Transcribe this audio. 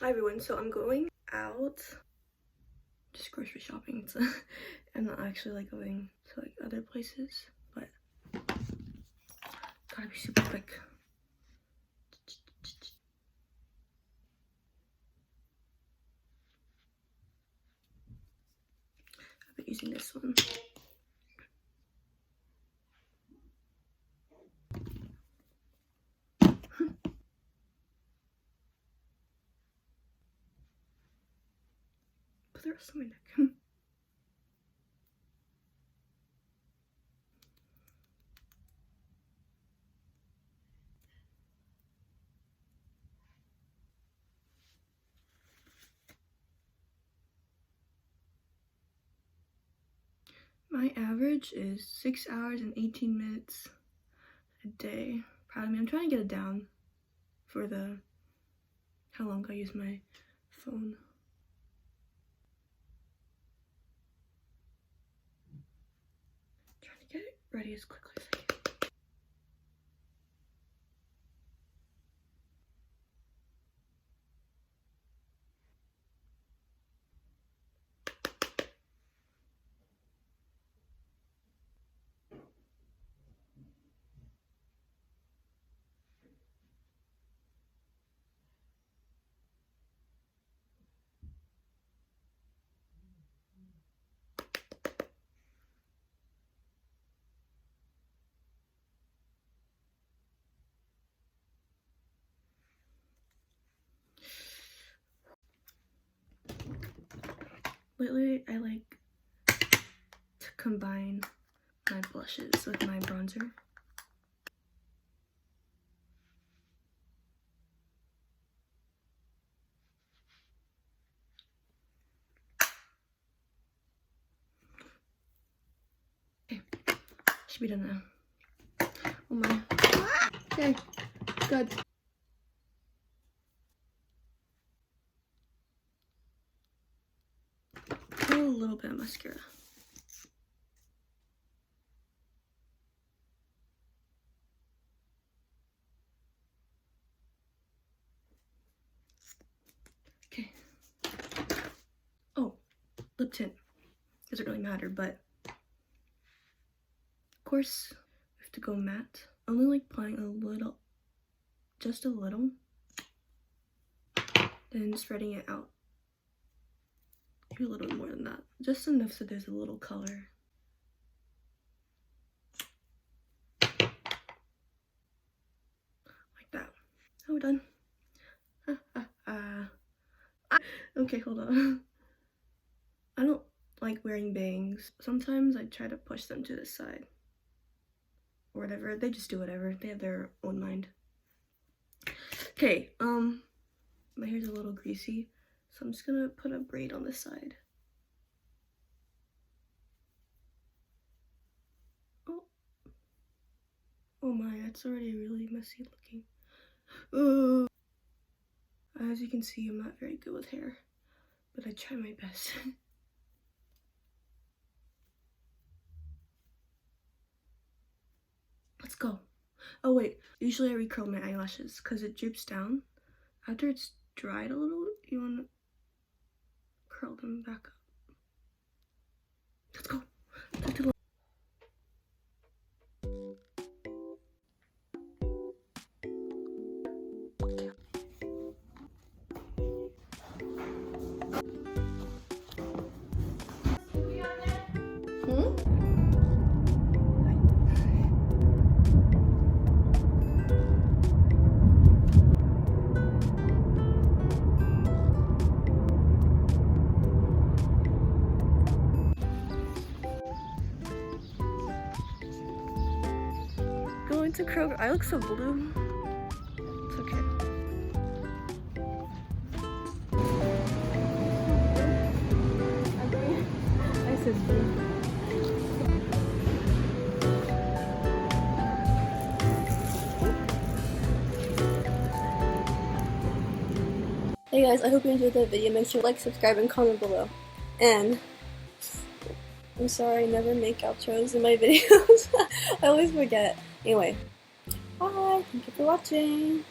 Hi everyone, so I'm going out, just grocery shopping, so I'm not actually like going to like other places, but gotta be super quick. I've been using this one. Put the rest of my neck. My average is 6 hours and 18 minutes a day. Proud of me. I'm trying to get it down for the how long I use my phone. Trying to get it ready as quickly as I can. Lately, I like to combine my blushes with my bronzer. Okay, should be done now. Oh my. Okay, good. A little bit of mascara. Okay. Oh, lip tint. Doesn't really matter, but of course we have to go matte. Only like applying a little, just a little, then spreading it out. Maybe a little bit more than that. Just enough so there's a little color. Like that. Oh, we're done. Okay, hold on. I don't like wearing bangs. Sometimes I try to push them to the side. Or whatever. They just do whatever. They have their own mind. Okay, my hair's a little greasy, so I'm just gonna put a braid on this side. Oh my, that's already really messy looking. Ooh. As you can see, I'm not very good with hair, but I try my best. Let's go. Oh wait, usually I recurl my eyelashes because it droops down. After it's dried a little, you want to curl them back up. Let's go. Going to Kroger. I look so blue. It's okay. I said blue. Hey guys, I hope you enjoyed that video. Make sure to like, subscribe, and comment below. And I'm sorry I never make outros in my videos. I always forget. Anyway, bye. Thank you for watching.